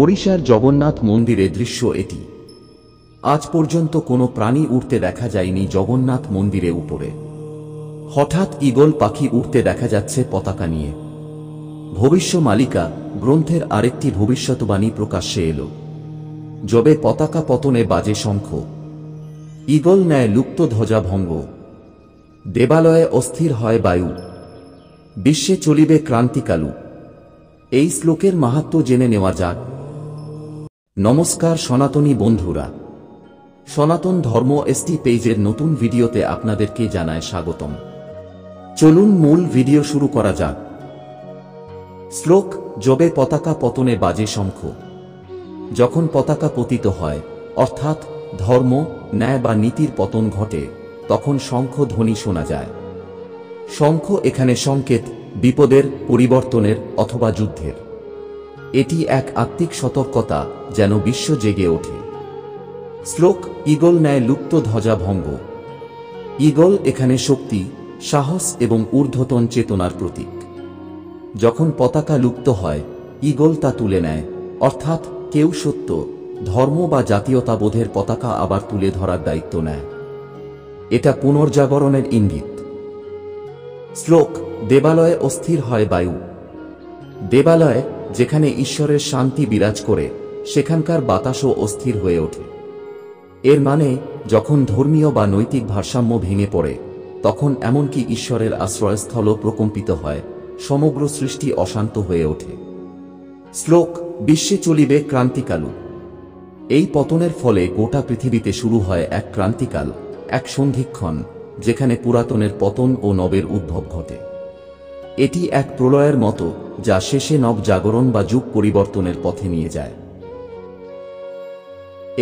ওড়িশার জগন্নাথ মন্দিরে দৃশ্য এটি। আজ পর্যন্ত কোনো প্রাণী উড়তে দেখা যায়নি জগন্নাথ মন্দিরে উপরে। হঠাৎ ঈগল পাখি উড়তে দেখা যাচ্ছে পতাকা নিয়ে। ভবিষ্যমালিকা গ্রন্থের আরেকটি ভবিষ্যৎবাণী প্রকাশ্যে এলো। যবে পতাকা পতনে বাজে শঙ্খ, ঈগল নেয় লুপ্ত ধ্বজা ভঙ্গ, দেবালয়ে অস্থির হয় বায়ু, বিশ্বে চলিবে ক্রান্তিকালু। এই শ্লোকের মাহাত্ম্য জেনে নেওয়া যাক। নমস্কার সনাতনী বন্ধুরা, সনাতন ধর্ম এসটি পেজের নতুন ভিডিওতে আপনাদেরকে জানায় স্বাগতম। চলুন মূল ভিডিও শুরু করা যাক। শ্লোক: যবে পতাকা পতনে বাজে শঙ্খ। যখন পতাকা পতিত হয়, অর্থাৎ ধর্ম, ন্যায় বা নীতির পতন ঘটে, তখন শঙ্খ ধ্বনি শোনা যায়। শঙ্খ এখানে সংকেত বিপদের, পরিবর্তনের অথবা যুদ্ধের। এটি এক আত্মিক সতর্কতা, যেন বিশ্ব জেগে ওঠে। শ্লোক: ঈগল নেয় লুপ্ত ধ্বজা ভঙ্গ। ঈগল এখানে শক্তি, সাহস এবং ঊর্ধ্বতন চেতনার প্রতীক। যখন পতাকা লুপ্ত হয়, ঈগল তা তুলে নেয়, অর্থাৎ কেউ সত্য, ধর্ম বা জাতীয়তাবোধের পতাকা আবার তুলে ধরার দায়িত্ব নেয়। এটা পুনর্জাগরণের ইঙ্গিত। শ্লোক: দেবালয়ে অস্থির হয় বায়ু। দেবালয়ে, যেখানে ঈশ্বরের শান্তি বিরাজ করে, সেখানকার বাতাসও অস্থির হয়ে ওঠে। এর মানে, যখন ধর্মীয় বা নৈতিক ভারসাম্য ভেঙে পড়ে, তখন এমনকি ঈশ্বরের আশ্রয়স্থলও প্রকম্পিত হয়, সমগ্র সৃষ্টি অশান্ত হয়ে ওঠে। শ্লোক: বিশ্বে চলিবে ক্রান্তিকালু। এই পতনের ফলে গোটা পৃথিবীতে শুরু হয় এক ক্রান্তিকাল, এক সন্ধিক্ষণ, যেখানে পুরাতনের পতন ও নবের উদ্ভব ঘটে। এটি এক প্রলয়ের মতো, যা শেষে নব জাগরণ বা যুগ পরিবর্তনের পথে নিয়ে যায়।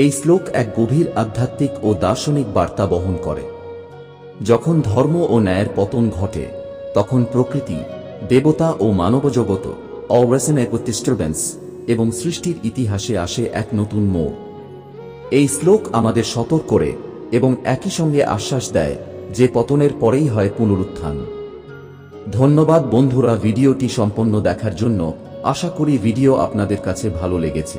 এই শ্লোক এক গভীর আধ্যাত্মিক ও দার্শনিক বার্তা বহন করে। যখন ধর্ম ও ন্যায়ের পতন ঘটে, তখন প্রকৃতি, দেবতা ও মানবজগৎ ডিস্টারবেন্স এবং সৃষ্টির ইতিহাসে আসে এক নতুন মোড়। এই শ্লোক আমাদের সতর্ক করে এবং একই সঙ্গে আশ্বাস দেয় যে পতনের পরেই হয় পুনরুত্থান। ধন্যবাদ বন্ধুরা ভিডিওটি সম্পূর্ণ দেখার জন্য। আশা করি ভিডিও আপনাদের কাছে ভালো লেগেছে।